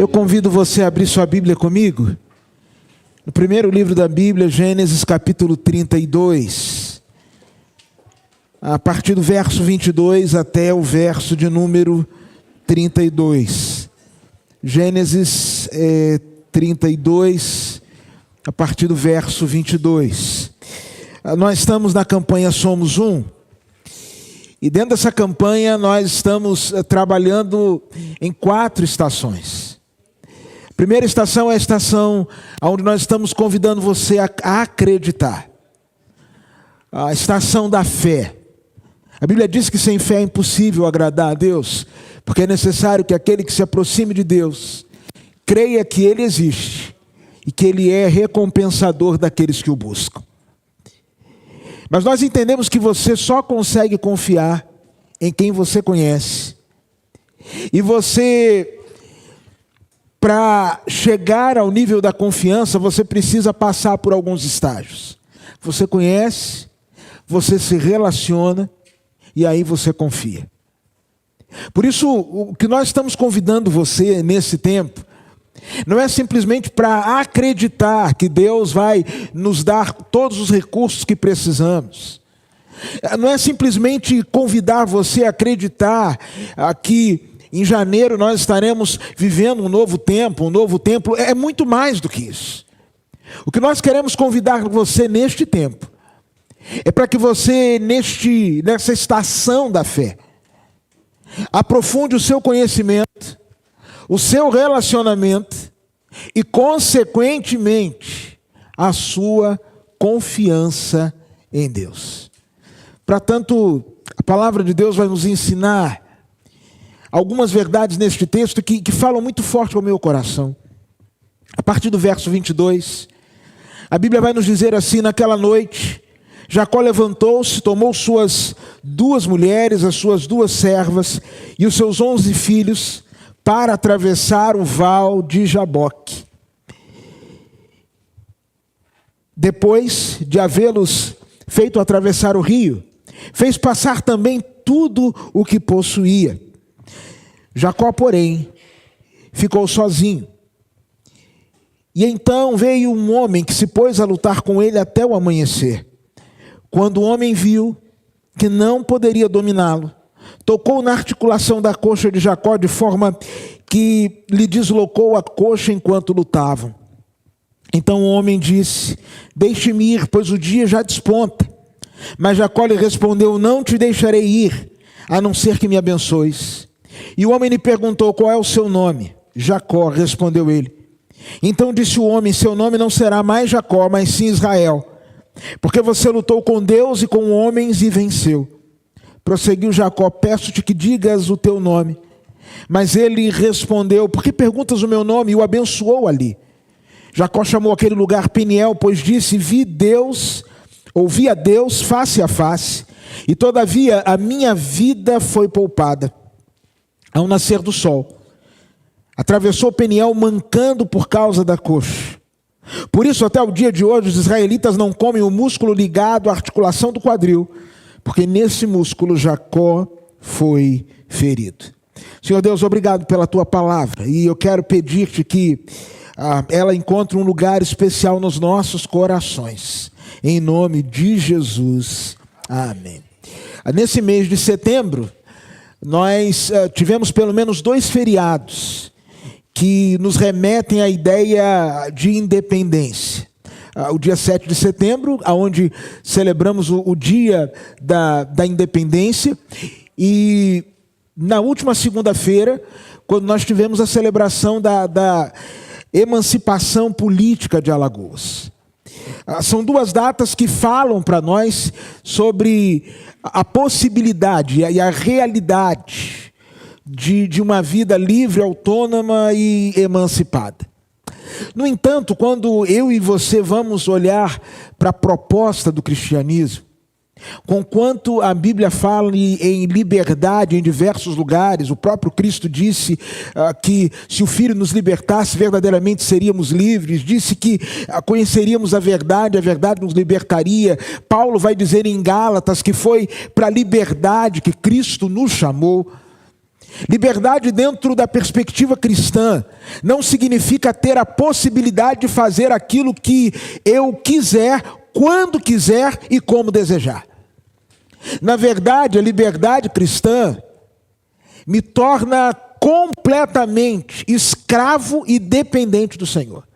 Eu convido você a abrir sua Bíblia comigo. No primeiro livro da Bíblia, Gênesis capítulo 32. A partir do verso 22 até o verso de número 32. Gênesis 32, a partir do verso 22. Nós estamos na campanha Somos Um. E dentro dessa campanha nós estamos trabalhando em 4 estações. A primeira estação é a estação onde nós estamos convidando você a acreditar. A estação da fé. A Bíblia diz que sem fé é impossível agradar a Deus, porque é necessário que aquele que se aproxime de Deus creia que Ele existe e que Ele é recompensador daqueles que o buscam. Mas nós entendemos que você só consegue confiar em quem você conhece. E você, para chegar ao nível da confiança, você precisa passar por alguns estágios. Você conhece, você se relaciona e aí você confia. Por isso, o que nós estamos convidando você nesse tempo não é simplesmente para acreditar que Deus vai nos dar todos os recursos que precisamos. Não é simplesmente convidar você a acreditar que em janeiro nós estaremos vivendo um novo tempo, é muito mais do que isso. O que nós queremos convidar você neste tempo é para que você, nessa estação da fé, aprofunde o seu conhecimento, o seu relacionamento e, consequentemente, a sua confiança em Deus. Portanto, a palavra de Deus vai nos ensinar algumas verdades neste texto que falam muito forte ao meu coração. A partir do verso 22, a Bíblia vai nos dizer assim: naquela noite, Jacó levantou-se, tomou suas 2 mulheres, as suas 2 servas e os seus 11 filhos, para atravessar o val de Jaboque. Depois de havê-los feito atravessar o rio, fez passar também tudo o que possuía. Jacó, porém, ficou sozinho. E então veio um homem que se pôs a lutar com ele até o amanhecer. Quando o homem viu que não poderia dominá-lo, tocou na articulação da coxa de Jacó de forma que lhe deslocou a coxa enquanto lutavam. Então o homem disse: deixe-me ir, pois o dia já desponta. Mas Jacó lhe respondeu: não te deixarei ir, a não ser que me abençoes. E o homem lhe perguntou: qual é o seu nome? Jacó, respondeu ele. Então disse o homem: seu nome não será mais Jacó, mas sim Israel, porque você lutou com Deus e com homens e venceu. Prosseguiu Jacó: peço-te que digas o teu nome. Mas ele respondeu: por que perguntas o meu nome? E o abençoou ali. Jacó chamou aquele lugar Peniel, pois disse: ouvi a Deus face a face, e todavia a minha vida foi poupada. Ao nascer do sol, atravessou Peniel mancando por causa da coxa. Por isso, até o dia de hoje, os israelitas não comem o músculo ligado à articulação do quadril, porque nesse músculo Jacó foi ferido. Senhor Deus, obrigado pela tua palavra, e eu quero pedir-te que ela encontre um lugar especial nos nossos corações. Em nome de Jesus, amém. Nesse mês de setembro, nós tivemos pelo menos 2 feriados que nos remetem à ideia de independência. O dia 7 de setembro, onde celebramos o dia da independência, e na última segunda-feira, quando nós tivemos a celebração da emancipação política de Alagoas. São 2 datas que falam para nós sobre a possibilidade e a realidade de uma vida livre, autônoma e emancipada. No entanto, quando eu e você vamos olhar para a proposta do cristianismo, conquanto a Bíblia fala em liberdade em diversos lugares, o próprio Cristo disse que se o Filho nos libertasse, verdadeiramente seríamos livres, disse que conheceríamos a verdade nos libertaria. Paulo vai dizer em Gálatas que foi para a liberdade que Cristo nos chamou. Liberdade dentro da perspectiva cristã não significa ter a possibilidade de fazer aquilo que eu quiser, quando quiser e como desejar. Na verdade, a liberdade cristã me torna completamente escravo e dependente do Senhor.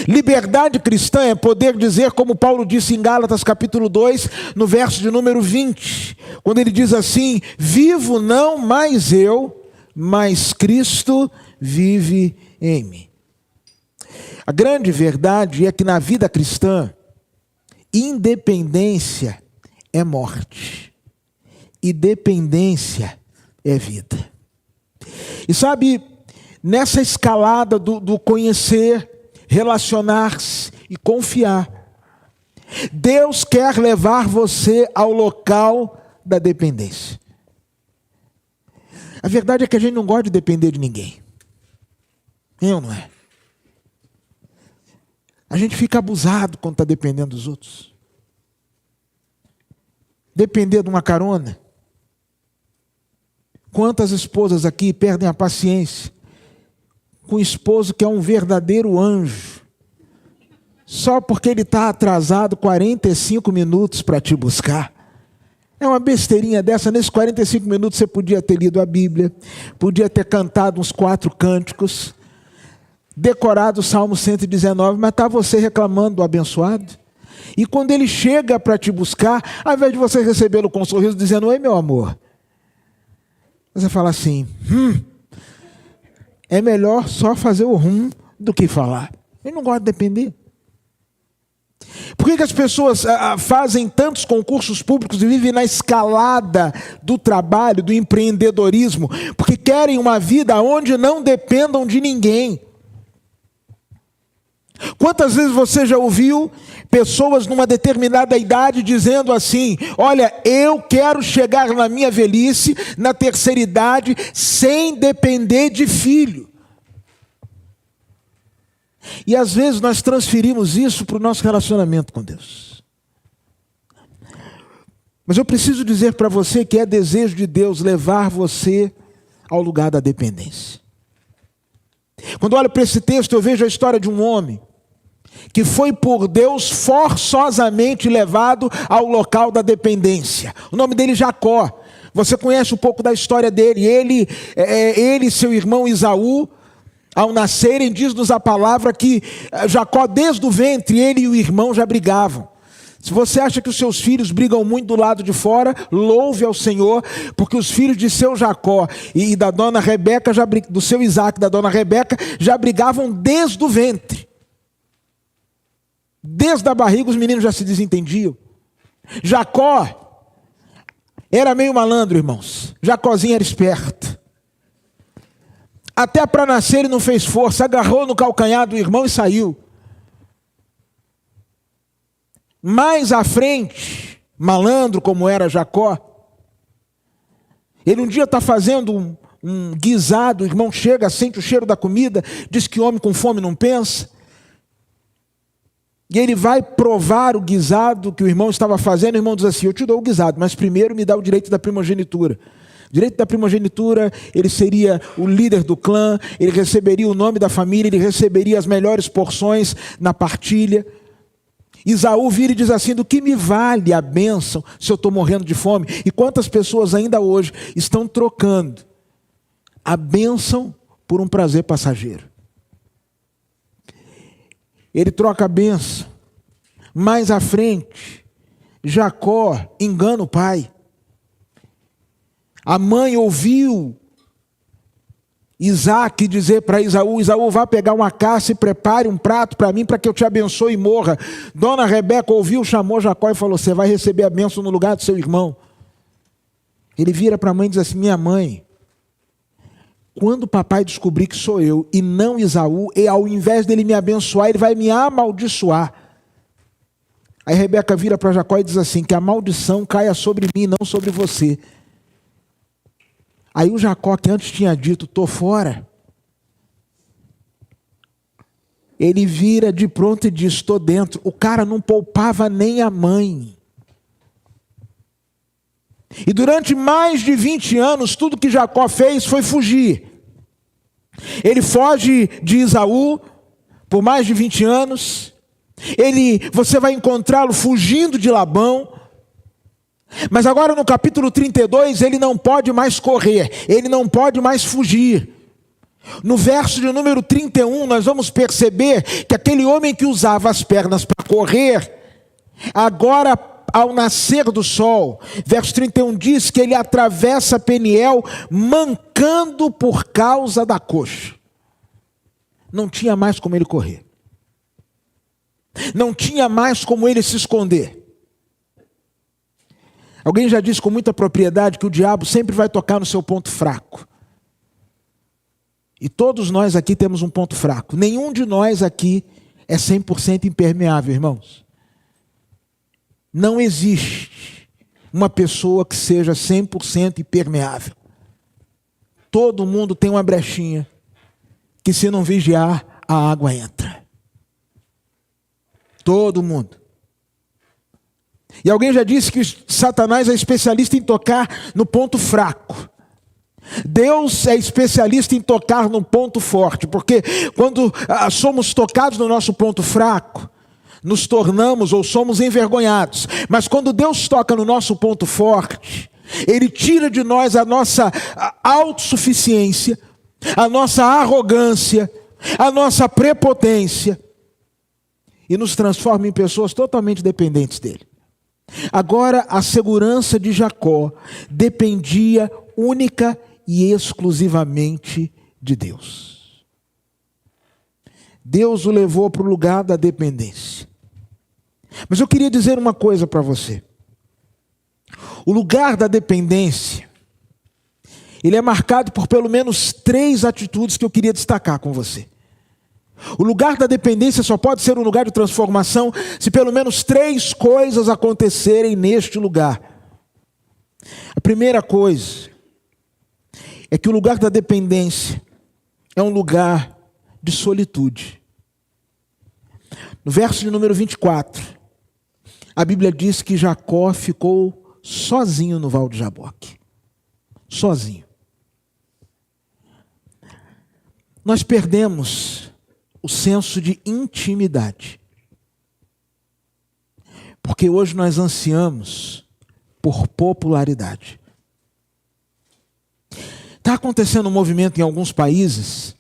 Liberdade cristã é poder dizer, como Paulo disse em Gálatas capítulo 2, no verso de número 20, quando ele diz assim: vivo não mais eu, mas Cristo vive em mim. A grande verdade é que na vida cristã, independência é morte e dependência é vida. E sabe, nessa escalada do conhecer, relacionar-se e confiar, Deus quer levar você ao local da dependência. A verdade é que a gente não gosta de depender de ninguém. Não é? A gente fica abusado quando está dependendo dos outros. Depender de uma carona. Quantas esposas aqui perdem a paciência com o esposo que é um verdadeiro anjo, só porque ele está atrasado 45 minutos para te buscar? É uma besteirinha dessa. Nesses 45 minutos você podia ter lido a Bíblia, podia ter cantado uns 4 cânticos, decorado o Salmo 119, mas está você reclamando do abençoado. E quando ele chega para te buscar, ao invés de você recebê-lo com um sorriso dizendo: oi, meu amor, você fala assim: é melhor só fazer o do que falar. Ele não gosta de depender. Por que as pessoas fazem tantos concursos públicos e vivem na escalada do trabalho, do empreendedorismo? Porque querem uma vida onde não dependam de ninguém. Quantas vezes você já ouviu pessoas numa determinada idade dizendo assim: olha, eu quero chegar na minha velhice, na terceira idade, sem depender de filho. E às vezes nós transferimos isso para o nosso relacionamento com Deus. Mas eu preciso dizer para você que é desejo de Deus levar você ao lugar da dependência. Quando olho para esse texto, eu vejo a história de um homem que foi por Deus forçosamente levado ao local da dependência. O nome dele é Jacó. Você conhece um pouco da história dele. Ele e seu irmão Esaú, ao nascerem, diz-nos a palavra que Jacó, desde o ventre, ele e o irmão já brigavam. Se você acha que os seus filhos brigam muito do lado de fora, louve ao Senhor, porque os filhos de seu Jacó e da dona Rebeca, do seu Isaac e da dona Rebeca, já brigavam desde o ventre. Desde a barriga os meninos já se desentendiam. Jacó era meio malandro, irmãos. Jacózinho era esperto. Até para nascer ele não fez força, agarrou no calcanhar do irmão e saiu. Mais à frente, malandro como era Jacó, ele um dia está fazendo um guisado, o irmão chega, sente o cheiro da comida, diz que homem com fome não pensa. E ele vai provar o guisado que o irmão estava fazendo. O irmão diz assim: eu te dou o guisado, mas primeiro me dá o direito da primogenitura. Direito da primogenitura, ele seria o líder do clã, ele receberia o nome da família, ele receberia as melhores porções na partilha. Esaú vira e diz assim: do que me vale a bênção se eu estou morrendo de fome? E quantas pessoas ainda hoje estão trocando a bênção por um prazer passageiro? Ele troca a bênção. Mais à frente, Jacó engana o pai. A mãe ouviu Isaac dizer para Esaú: Esaú, vá pegar uma caça e prepare um prato para mim, para que eu te abençoe e morra. Dona Rebeca ouviu, chamou Jacó e falou: você vai receber a bênção no lugar do seu irmão. Ele vira para a mãe e diz assim: minha mãe, quando o papai descobrir que sou eu e não Esaú, e ao invés dele me abençoar, ele vai me amaldiçoar. Aí Rebeca vira para Jacó e diz assim: que a maldição caia sobre mim, não sobre você. Aí o Jacó, que antes tinha dito: estou fora, ele vira de pronto e diz: estou dentro. O cara não poupava nem a mãe. E durante mais de 20 anos, tudo que Jacó fez foi fugir. Ele foge de Esaú por mais de 20 anos. Você vai encontrá-lo fugindo de Labão. Mas agora no capítulo 32, ele não pode mais correr, ele não pode mais fugir. No verso de número 31, nós vamos perceber que aquele homem que usava as pernas para correr, agora ao nascer do sol, verso 31 diz que ele atravessa Peniel mancando por causa da coxa. Não tinha mais como ele correr. Não tinha mais como ele se esconder. Alguém já disse com muita propriedade que o diabo sempre vai tocar no seu ponto fraco. E todos nós aqui temos um ponto fraco. Nenhum de nós aqui é 100% impermeável, irmãos. Não existe uma pessoa que seja 100% impermeável. Todo mundo tem uma brechinha que, se não vigiar, a água entra. Todo mundo. E alguém já disse que Satanás é especialista em tocar no ponto fraco. Deus é especialista em tocar no ponto forte, porque quando somos tocados no nosso ponto fraco, nos tornamos ou somos envergonhados. Mas quando Deus toca no nosso ponto forte, Ele tira de nós a nossa autossuficiência, a nossa arrogância, a nossa prepotência e nos transforma em pessoas totalmente dependentes dEle. Agora, a segurança de Jacó dependia única e exclusivamente de Deus. Deus o levou para o lugar da dependência. Mas eu queria dizer uma coisa para você. O lugar da dependência, ele é marcado por pelo menos 3 atitudes que eu queria destacar com você. O lugar da dependência só pode ser um lugar de transformação se pelo menos 3 coisas acontecerem neste lugar. A primeira coisa é que o lugar da dependência é um lugar de solitude. No verso de número 24, a Bíblia diz que Jacó ficou sozinho no Val de Jaboque. Sozinho. Nós perdemos o senso de intimidade. Porque hoje nós ansiamos por popularidade. Está acontecendo um movimento em alguns países.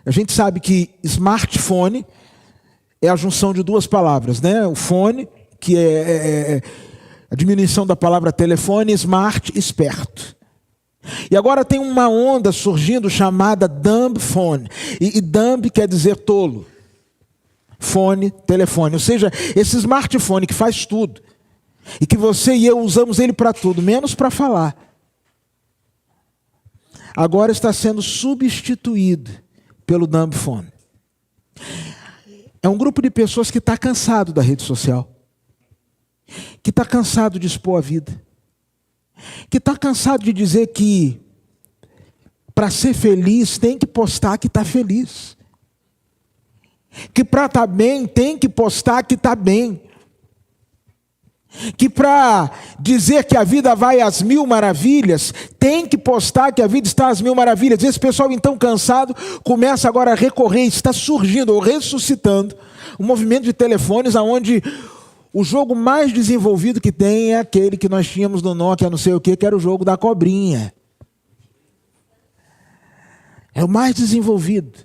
A gente sabe que smartphone é a junção de 2 palavras, né? O phone, que é a diminuição da palavra telefone, smart, esperto. E agora tem uma onda surgindo chamada dumb phone. E dumb quer dizer tolo. Fone, telefone. Ou seja, esse smartphone que faz tudo. E que você e eu usamos ele para tudo, menos para falar. Agora está sendo substituído pelo dumb phone. É um grupo de pessoas que está cansado da rede social. Que está cansado de expor a vida. Que está cansado de dizer que para ser feliz tem que postar que está feliz. Que para estar bem tem que postar que está bem. Que para dizer que a vida vai às 1000 maravilhas, tem que postar que a vida está às 1000 maravilhas. Esse pessoal então cansado começa agora a recorrer, está surgindo ou ressuscitando um movimento de telefones onde o jogo mais desenvolvido que tem é aquele que nós tínhamos no Nokia, não sei o que era o jogo da cobrinha. É o mais desenvolvido.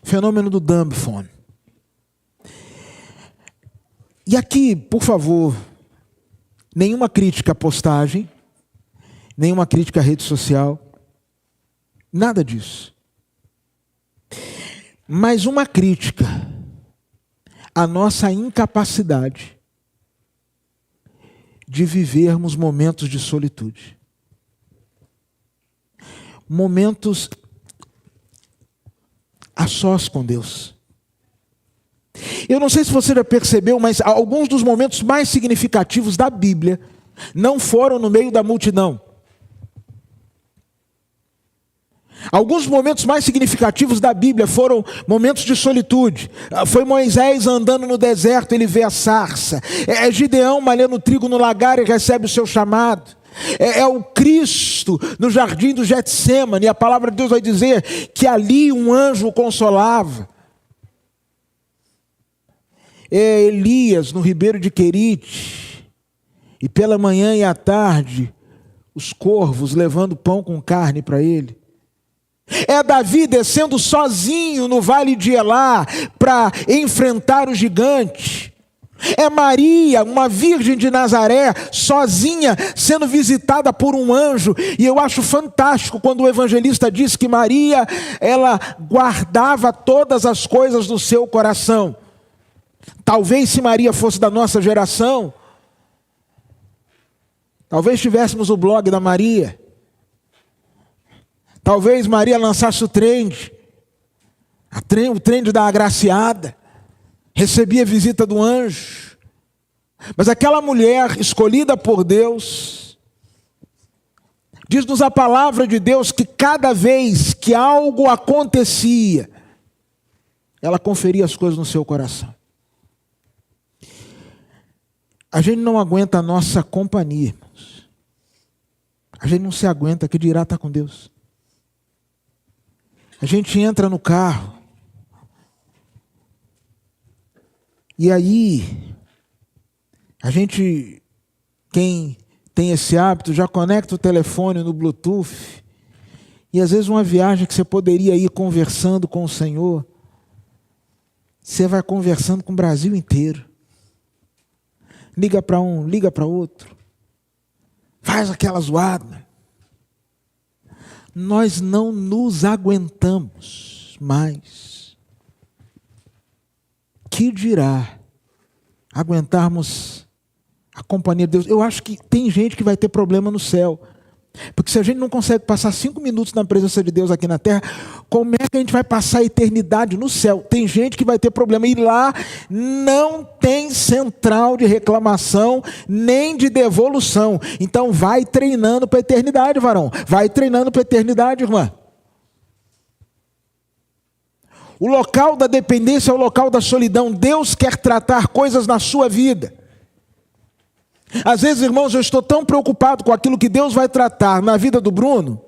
Fenômeno do dumb phone. E aqui, por favor, nenhuma crítica à postagem, nenhuma crítica à rede social, nada disso. Mas uma crítica à nossa incapacidade de vivermos momentos de solitude. Momentos a sós com Deus. Eu não sei se você já percebeu, mas alguns dos momentos mais significativos da Bíblia não foram no meio da multidão. Alguns momentos mais significativos da Bíblia foram momentos de solitude. Foi Moisés andando no deserto, ele vê a sarça. É Gideão malhando trigo no lagar e recebe o seu chamado. É o Cristo no jardim do Getsêmani. A palavra de Deus vai dizer que ali um anjo o consolava. É Elias no ribeiro de Querite. E pela manhã e à tarde, os corvos levando pão com carne para ele. É Davi descendo sozinho no vale de Elá para enfrentar o gigante. É Maria, uma virgem de Nazaré, sozinha, sendo visitada por um anjo. E eu acho fantástico quando o evangelista diz que Maria, ela guardava todas as coisas do seu coração. Talvez se Maria fosse da nossa geração, talvez tivéssemos o blog da Maria. Talvez Maria lançasse o trend da agraciada, recebia a visita do anjo. Mas aquela mulher escolhida por Deus, diz-nos a palavra de Deus que cada vez que algo acontecia, ela conferia as coisas no seu coração. A gente não aguenta a nossa companhia, irmãos. A gente não se aguenta, que dirá estar com Deus. A gente entra no carro, e aí, quem tem esse hábito, já conecta o telefone no Bluetooth, e às vezes uma viagem que você poderia ir conversando com o Senhor, você vai conversando com o Brasil inteiro. Liga para um, liga para outro, faz aquela zoada. Nós não nos aguentamos mais. Que dirá aguentarmos a companhia de Deus? Eu acho que tem gente que vai ter problema no céu. Porque se a gente não consegue passar 5 minutos na presença de Deus aqui na terra, como é que a gente vai passar a eternidade no céu? Tem gente que vai ter problema. E lá não tem central de reclamação, nem de devolução. Então vai treinando para a eternidade, varão. Vai treinando para a eternidade, irmã. O local da dependência é o local da solidão. Deus quer tratar coisas na sua vida. Às vezes, irmãos, eu estou tão preocupado com aquilo que Deus vai tratar na vida do Bruno,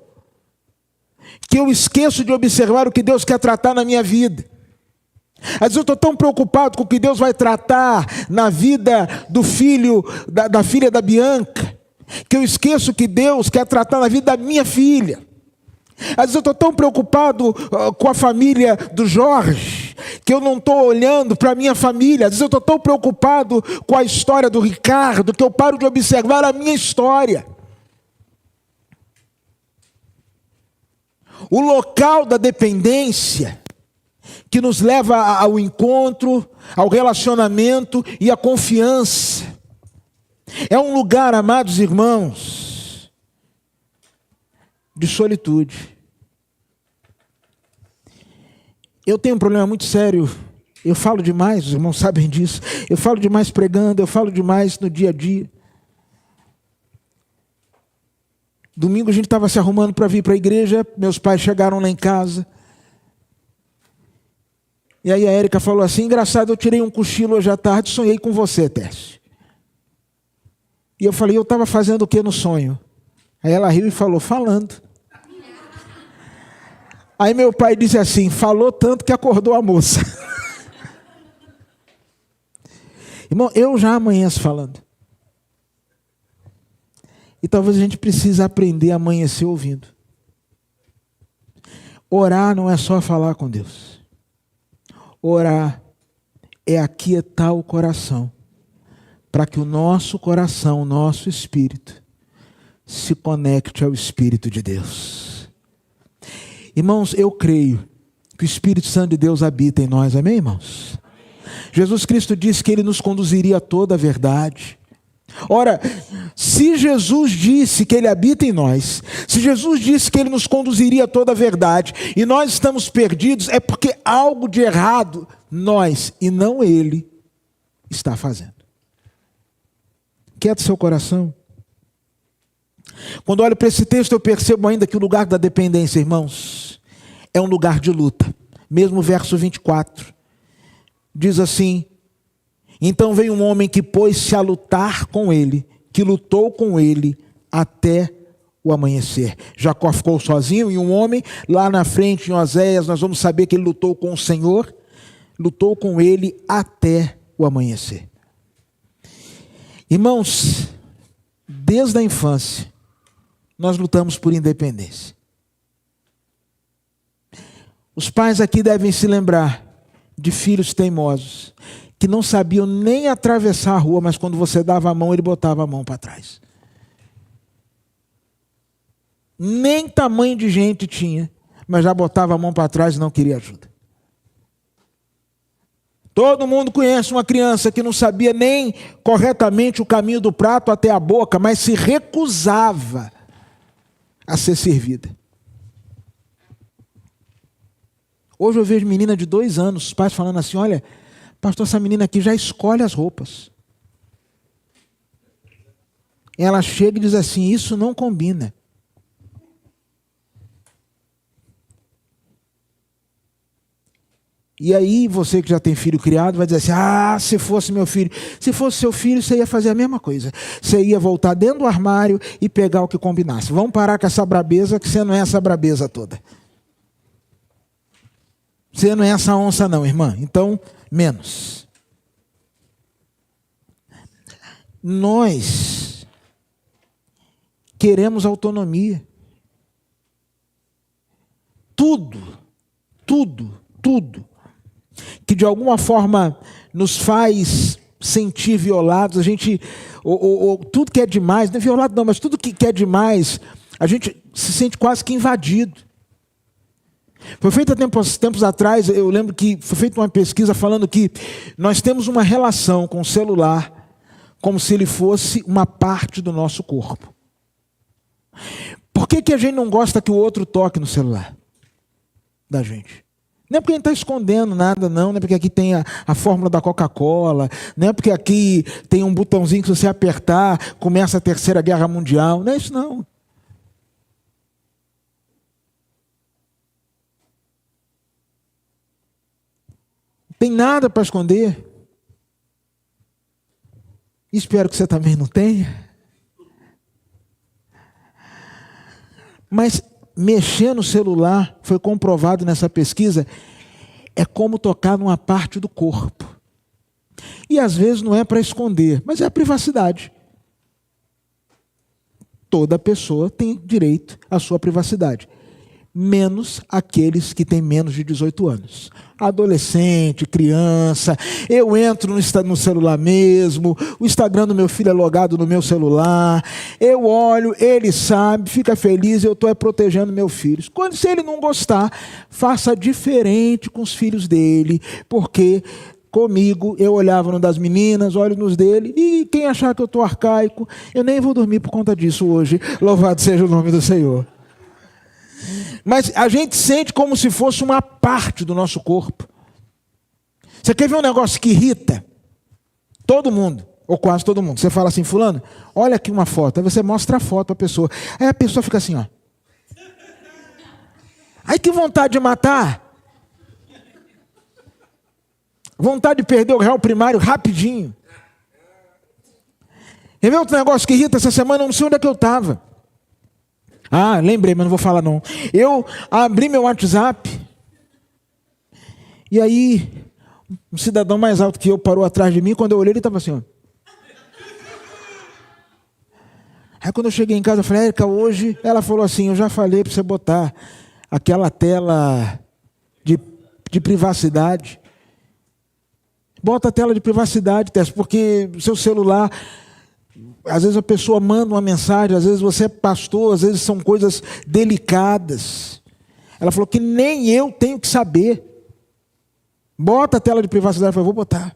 que eu esqueço de observar o que Deus quer tratar na minha vida. Às vezes eu estou tão preocupado com o que Deus vai tratar na vida do filho, da filha da Bianca, que eu esqueço que Deus quer tratar na vida da minha filha. Às vezes eu estou tão preocupado com a família do Jorge, que eu não estou olhando para a minha família. Às vezes eu estou tão preocupado com a história do Ricardo, que eu paro de observar a minha história. O local da dependência, que nos leva ao encontro, ao relacionamento e à confiança, é um lugar, amados irmãos, de solitude. Eu tenho um problema muito sério. Eu falo demais, os irmãos sabem disso. Eu falo demais pregando, eu falo demais no dia a dia. Domingo a gente estava se arrumando para vir para a igreja, meus pais chegaram lá em casa. E aí a Érica falou assim: engraçado, eu tirei um cochilo hoje à tarde, sonhei com você, Tércio. E eu falei: eu estava fazendo o que no sonho? Aí ela riu e falou: falando. Aí meu pai disse assim: falou tanto que acordou a moça. Irmão, eu já amanheço falando. E talvez a gente precise aprender a amanhecer ouvindo. Orar não é só falar com Deus. Orar é aquietar o coração, para que o nosso coração, o nosso espírito, se conecte ao Espírito de Deus. Irmãos, eu creio que o Espírito Santo de Deus habita em nós, amém, irmãos? Jesus Cristo disse que Ele nos conduziria a toda a verdade. Ora, se Jesus disse que Ele habita em nós, se Jesus disse que Ele nos conduziria a toda a verdade, e nós estamos perdidos, é porque algo de errado nós, e não Ele, está fazendo. Quieta seu coração. Quando olho para esse texto, eu percebo ainda que o lugar da dependência, irmãos, é um lugar de luta. Mesmo o verso 24 diz assim: então veio um homem que pôs-se a lutar com ele, que lutou com ele até o amanhecer. Jacó ficou sozinho, e um homem lá na frente, em Oséias, nós vamos saber que ele lutou com o Senhor, lutou com ele até o amanhecer. Irmãos, desde a infância, nós lutamos por independência. Os pais aqui devem se lembrar de filhos teimosos, que não sabiam nem atravessar a rua, mas quando você dava a mão, ele botava a mão para trás. Nem tamanho de gente tinha, mas já botava a mão para trás e não queria ajuda. Todo mundo conhece uma criança que não sabia nem corretamente o caminho do prato até a boca, mas se recusava a ser servida. Hoje eu vejo menina de 2 anos, os pais falando assim: olha, pastor, essa menina aqui já escolhe as roupas. Ela chega e diz assim: isso não combina. E aí você que já tem filho criado vai dizer assim: ah, se fosse meu filho. Se fosse seu filho, você ia fazer a mesma coisa. Você ia voltar dentro do armário e pegar o que combinasse. Vamos parar com essa brabeza, que você não é essa brabeza toda. Você não é essa onça não, irmã. Então, menos. Nós queremos autonomia. Tudo que de alguma forma nos faz sentir violados, a gente, tudo que é demais, não é violado não, mas tudo que é demais, a gente se sente quase que invadido. Foi feita tempos atrás, eu lembro que foi feita uma pesquisa falando que nós temos uma relação com o celular como se ele fosse uma parte do nosso corpo. Por que a gente não gosta que o outro toque no celular da gente? Não é porque a gente está escondendo nada, não é porque aqui tem a fórmula da Coca-Cola, não é porque aqui tem um botãozinho que se você apertar, começa a Terceira Guerra Mundial, não é isso não. Tem nada para esconder. Espero que você também não tenha. Mas mexer no celular, foi comprovado nessa pesquisa, é como tocar numa parte do corpo. E às vezes não é para esconder, mas é a privacidade. Toda pessoa tem direito à sua privacidade. Menos aqueles que têm menos de 18 anos. Adolescente, criança, eu entro no celular mesmo, o Instagram do meu filho é logado no meu celular, eu olho, ele sabe, fica feliz, eu estou protegendo meu filho. Se ele não gostar, faça diferente com os filhos dele, porque comigo eu olhava no das meninas, olho nos dele, e quem achar que eu estou arcaico, eu nem vou dormir por conta disso hoje, louvado seja o nome do Senhor. Mas a gente sente como se fosse uma parte do nosso corpo. Você quer ver um negócio que irrita? Todo mundo, ou quase todo mundo. Você fala assim: fulano, olha aqui uma foto. Aí você mostra a foto para a pessoa. Aí a pessoa fica assim, ó. Ai, que vontade de matar. Vontade de perder o réu primário rapidinho. Quer ver outro negócio que irrita essa semana? Eu não sei onde é que eu estava. Ah, lembrei, mas não vou falar não. Eu abri meu WhatsApp, e aí um cidadão mais alto que eu parou atrás de mim, quando eu olhei ele estava assim, ó. Aí quando eu cheguei em casa, eu falei: Érica, hoje, ela falou assim: eu já falei para você botar aquela tela de privacidade. Bota a tela de privacidade, Tess, porque o seu celular... Às vezes a pessoa manda uma mensagem, às vezes você é pastor, às vezes são coisas delicadas. Ela falou que nem eu tenho que saber. Bota a tela de privacidade. Eu falei: vou botar.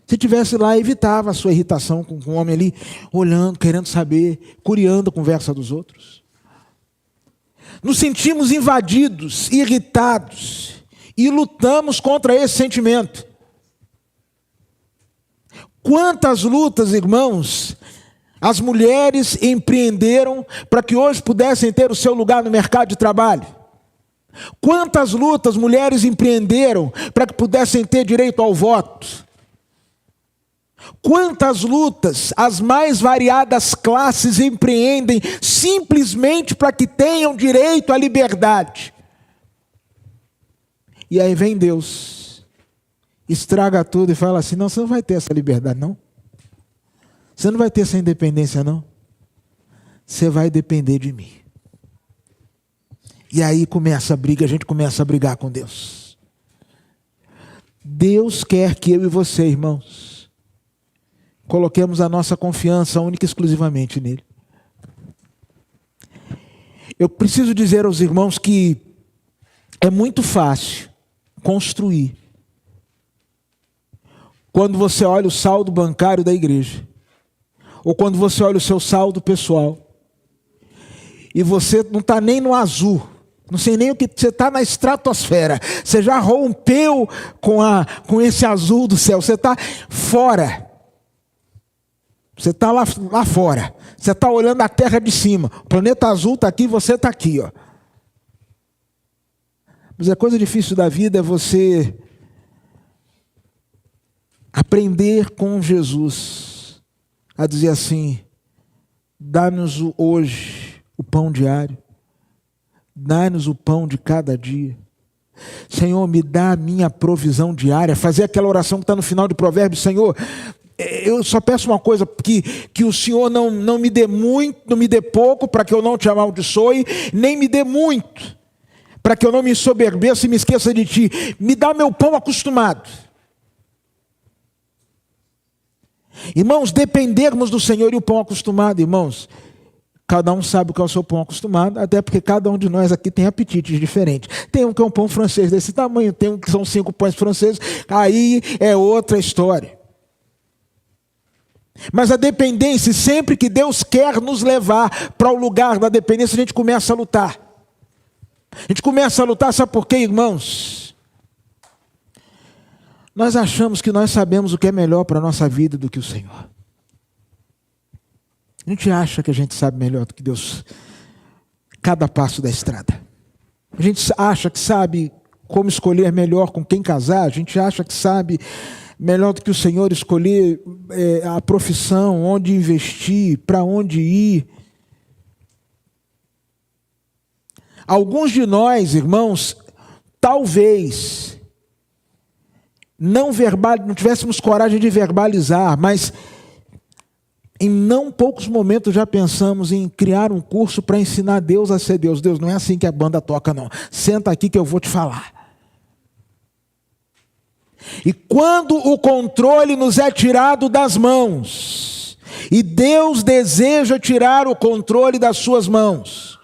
Se tivesse lá, evitava a sua irritação com o homem ali, olhando, querendo saber, curiando a conversa dos outros. Nos sentimos invadidos, irritados, e lutamos contra esse sentimento. Quantas lutas, irmãos, as mulheres empreenderam para que hoje pudessem ter o seu lugar no mercado de trabalho? Quantas lutas mulheres empreenderam para que pudessem ter direito ao voto? Quantas lutas as mais variadas classes empreendem simplesmente para que tenham direito à liberdade? E aí vem Deus, estraga tudo e fala assim: não, você não vai ter essa liberdade não. Você não vai ter essa independência não. Você vai depender de mim. E aí começa a briga, a gente começa a brigar com Deus. Deus quer que eu e você, irmãos, coloquemos a nossa confiança única e exclusivamente nele. Eu preciso dizer aos irmãos que é muito fácil construir quando você olha o saldo bancário da igreja, ou quando você olha o seu saldo pessoal, e você não está nem no azul, não sei nem o que, você está na estratosfera, você já rompeu com esse azul do céu, você está fora, você está lá fora, você está olhando a terra de cima, o planeta azul está aqui, você está aqui, ó. Mas a coisa difícil da vida é você aprender com Jesus a dizer assim: dá-nos hoje o pão diário, dá-nos o pão de cada dia. Senhor, me dá a minha provisão diária. Fazer aquela oração que está no final de Provérbios: Senhor, eu só peço uma coisa, que o Senhor não me dê muito, não me dê pouco, para que eu não te amaldiçoe, nem me dê muito, para que eu não me ensoberbeça e me esqueça de ti. Me dá meu pão acostumado. Irmãos, dependermos do Senhor e o pão acostumado, irmãos, cada um sabe o que é o seu pão acostumado, até porque cada um de nós aqui tem apetites diferentes. Tem um que é um pão francês desse tamanho, tem um que são 5 pães franceses, aí é outra história. Mas a dependência, sempre que Deus quer nos levar para o lugar da dependência, a gente começa a lutar. A gente começa a lutar, sabe por quê, irmãos? Nós achamos que nós sabemos o que é melhor para a nossa vida do que o Senhor. A gente acha que a gente sabe melhor do que Deus cada passo da estrada. A gente acha que sabe como escolher melhor com quem casar. A gente acha que sabe melhor do que o Senhor escolher a profissão, onde investir, para onde ir. Alguns de nós, irmãos, talvez não tivéssemos coragem de verbalizar, mas em não poucos momentos já pensamos em criar um curso para ensinar Deus a ser Deus. Deus, não é assim que a banda toca, não. Senta aqui que eu vou te falar. E quando o controle nos é tirado das mãos, e Deus deseja tirar o controle das suas mãos,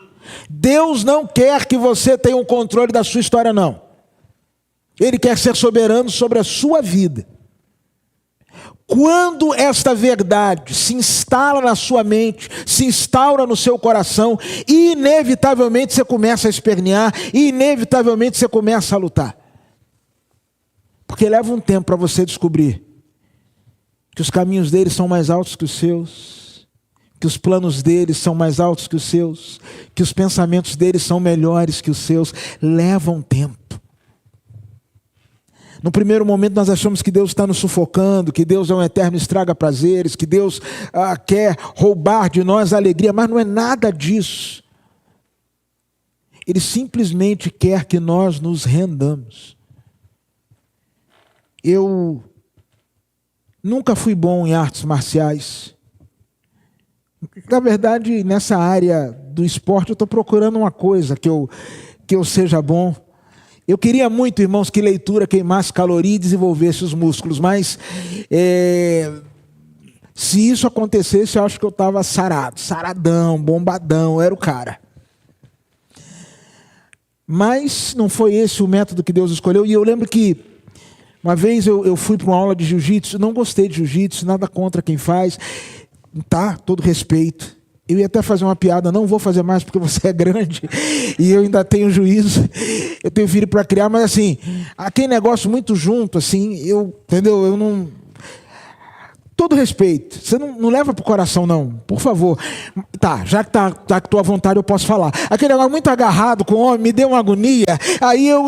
Deus não quer que você tenha o controle da sua história, não. Ele quer ser soberano sobre a sua vida. Quando esta verdade se instala na sua mente, se instaura no seu coração, inevitavelmente você começa a espernear, inevitavelmente você começa a lutar. Porque leva um tempo para você descobrir que os caminhos deles são mais altos que os seus, que os planos deles são mais altos que os seus, que os pensamentos deles são melhores que os seus. Leva um tempo. No primeiro momento nós achamos que Deus está nos sufocando, que Deus é um eterno estraga-prazeres, que Deus quer roubar de nós a alegria, mas não é nada disso. Ele simplesmente quer que nós nos rendamos. Eu nunca fui bom em artes marciais. Na verdade, nessa área do esporte, eu estou procurando uma coisa que eu seja bom. Eu queria muito, irmãos, que leitura queimasse caloria e desenvolvesse os músculos, mas se isso acontecesse, eu acho que eu estava saradão, bombadão, eu era o cara. Mas não foi esse o método que Deus escolheu. E eu lembro que uma vez eu fui para uma aula de jiu-jitsu, não gostei de jiu-jitsu, nada contra quem faz, tá? Todo respeito. Eu ia até fazer uma piada, não vou fazer mais porque você é grande e eu ainda tenho juízo, eu tenho filho para criar, mas assim, aquele negócio muito junto, assim, entendeu? Eu não... Todo respeito, você não leva para o coração não, por favor. Tá, já que tá com tua vontade eu posso falar. Aquele negócio muito agarrado com o homem, me deu uma agonia, aí eu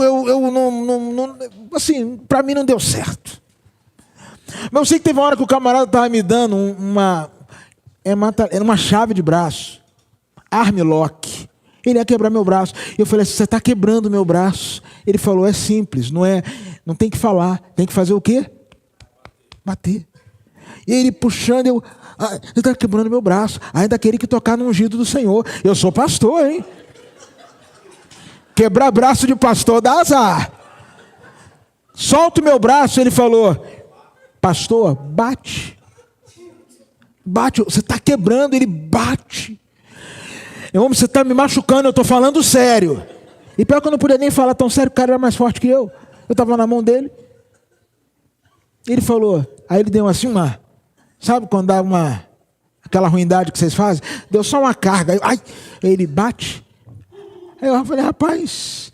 não assim, para mim não deu certo. Mas eu sei que teve uma hora que o camarada estava me dando era uma chave de braço, armlock. Ele ia quebrar meu braço. Eu falei assim, você está quebrando meu braço. Ele falou, é simples, não tem que falar, tem que fazer o quê? Bater. E ele puxando, ele está quebrando meu braço. Ainda queria que tocar no ungido do Senhor. Eu sou pastor, hein? Quebrar braço de pastor dá azar. Solta o meu braço, ele falou, pastor, bate. Bate, você está quebrando, ele bate. Você está me machucando, eu estou falando sério. E pior que eu não podia nem falar tão sério, o cara era mais forte que eu. Eu estava na mão dele. Ele falou, aí ele deu assim sabe quando dá aquela ruindade que vocês fazem? Deu só uma carga, aí ele bate. Aí eu falei, rapaz,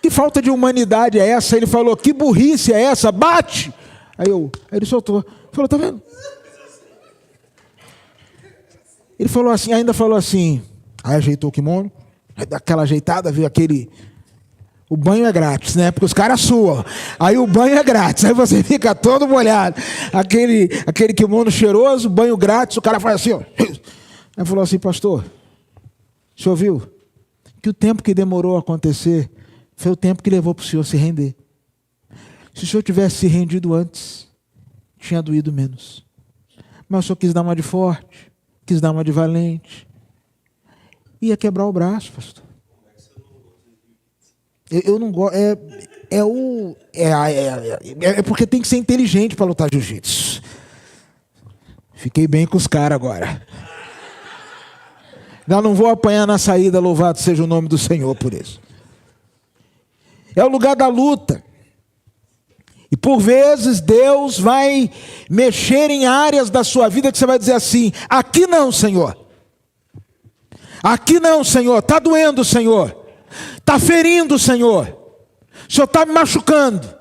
que falta de humanidade é essa? Ele falou, que burrice é essa? Bate! Aí ele soltou, falou, tá vendo? Ele falou assim, ainda falou assim, aí ajeitou o kimono, aí daquela ajeitada, viu o banho é grátis, né? Porque os caras suam. Aí o banho é grátis, aí você fica todo molhado. Aquele kimono cheiroso, banho grátis, o cara faz assim, ó. Aí falou assim, pastor, o senhor viu que o tempo que demorou a acontecer foi o tempo que levou para o senhor se render. Se o senhor tivesse se rendido antes, tinha doído menos. Mas o senhor quis dar uma de forte, quis dar uma de valente. Ia quebrar o braço, pastor. Eu não gosto. É porque tem que ser inteligente para lutar jiu-jitsu. Fiquei bem com os caras agora. Já não vou apanhar na saída, louvado seja o nome do Senhor por isso. É o lugar da luta. E por vezes Deus vai mexer em áreas da sua vida que você vai dizer assim, aqui não, Senhor. Aqui não, Senhor. Está doendo, Senhor. Está ferindo, Senhor. O Senhor está me machucando.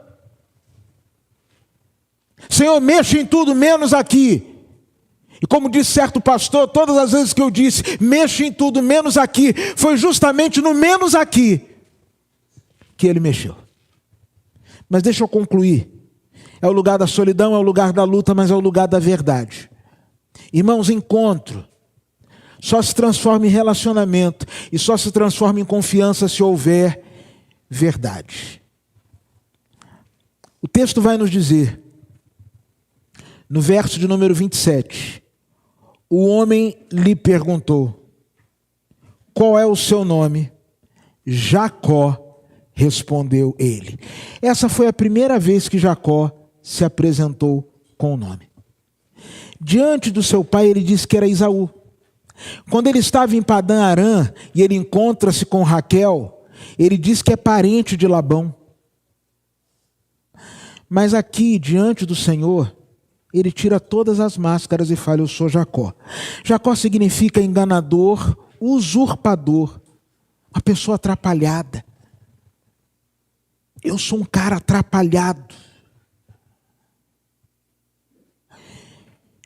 Senhor, mexa em tudo, menos aqui. E como disse certo pastor, todas as vezes que eu disse, mexa em tudo, menos aqui, foi justamente no menos aqui que ele mexeu. Mas deixa eu concluir. É o lugar da solidão, é o lugar da luta, mas é o lugar da verdade. Irmãos, encontro só se transforma em relacionamento e só se transforma em confiança se houver verdade. O texto vai nos dizer, no verso de número 27, o homem lhe perguntou, qual é o seu nome? Jacó, respondeu ele. Essa foi a primeira vez que Jacó se apresentou com o nome. Diante do seu pai ele disse que era Esaú. Quando ele estava em Padã Arã e ele encontra-se com Raquel, ele diz que é parente de Labão. Mas aqui, diante do Senhor, ele tira todas as máscaras e fala, eu sou Jacó. Jacó significa enganador, usurpador, uma pessoa atrapalhada. Eu sou um cara atrapalhado.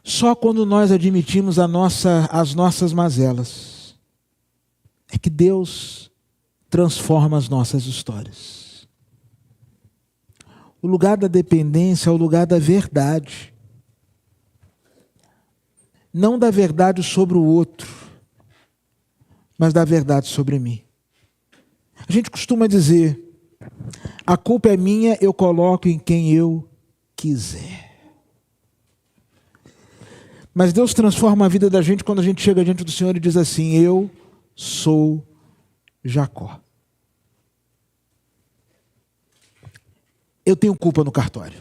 Só quando nós admitimos as nossas mazelas é que Deus transforma as nossas histórias. O lugar da dependência é o lugar da verdade. Não da verdade sobre o outro, mas da verdade sobre mim. A gente costuma dizer, a culpa é minha, eu coloco em quem eu quiser. Mas Deus transforma a vida da gente quando a gente chega diante do Senhor e diz assim, eu sou Jacó. Eu tenho culpa no cartório.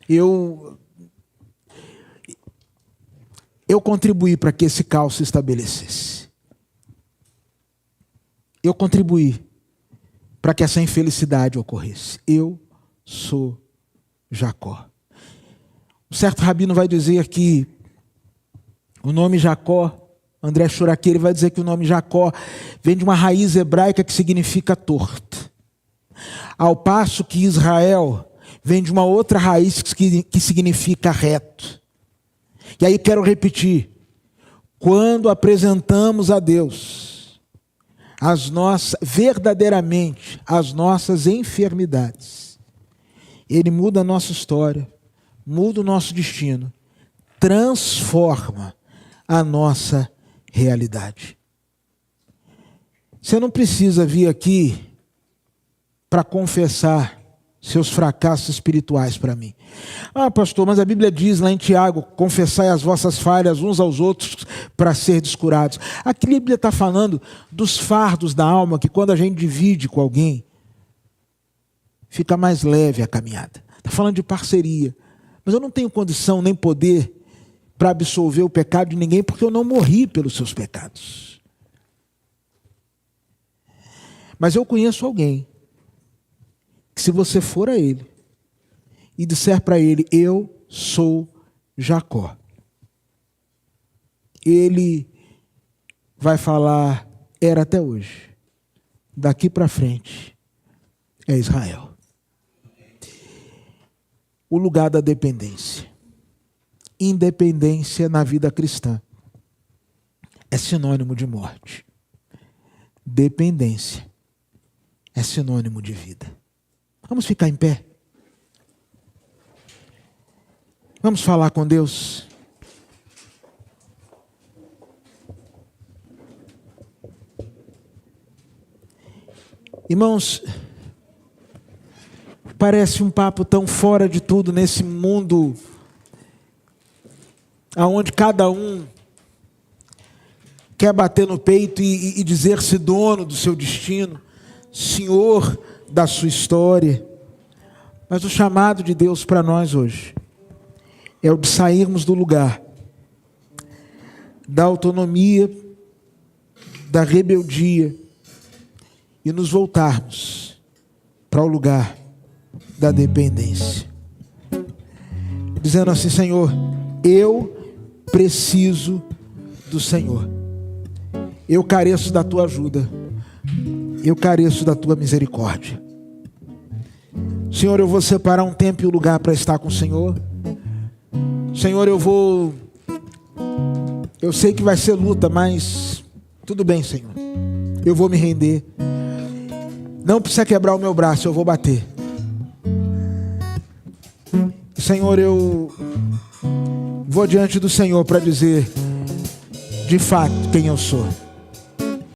Eu contribuí para que esse caos se estabelecesse. Eu contribuí para que essa infelicidade ocorresse. Eu sou Jacó. Um certo rabino vai dizer que o nome Jacó, André Churaqui, ele vai dizer que o nome Jacó vem de uma raiz hebraica que significa torto. Ao passo que Israel vem de uma outra raiz que significa reto. E aí quero repetir: quando apresentamos a Deus verdadeiramente as nossas enfermidades, Ele muda a nossa história, muda o nosso destino, transforma a nossa realidade. Você não precisa vir aqui para confessar seus fracassos espirituais para mim. Ah, pastor, mas a Bíblia diz lá em Tiago: confessai as vossas falhas uns aos outros para serdes curados. Aqui a Bíblia está falando dos fardos da alma, que quando a gente divide com alguém, fica mais leve a caminhada. Está falando de parceria. Mas eu não tenho condição nem poder para absolver o pecado de ninguém, porque eu não morri pelos seus pecados. Mas eu conheço alguém que, se você for a ele e disser para ele: eu sou Jacó, ele vai falar: era até hoje, daqui para frente é Israel. O lugar da dependência. Independência na vida cristã é sinônimo de morte. Dependência é sinônimo de vida. Vamos ficar em pé. Vamos falar com Deus. Irmãos, parece um papo tão fora de tudo nesse mundo aonde cada um quer bater no peito e dizer-se dono do seu destino, senhor da sua história. Mas o chamado de Deus para nós hoje é o de sairmos do lugar da autonomia, da rebeldia, e nos voltarmos para o lugar da dependência, dizendo assim: Senhor, eu preciso do Senhor, eu careço da tua ajuda, eu careço da tua misericórdia. Senhor, eu vou separar um tempo e um lugar para estar com o Senhor. Senhor, eu sei que vai ser luta, mas tudo bem, Senhor, eu vou me render. Não precisa quebrar o meu braço, eu vou bater. Senhor, eu vou diante do Senhor para dizer de fato quem eu sou.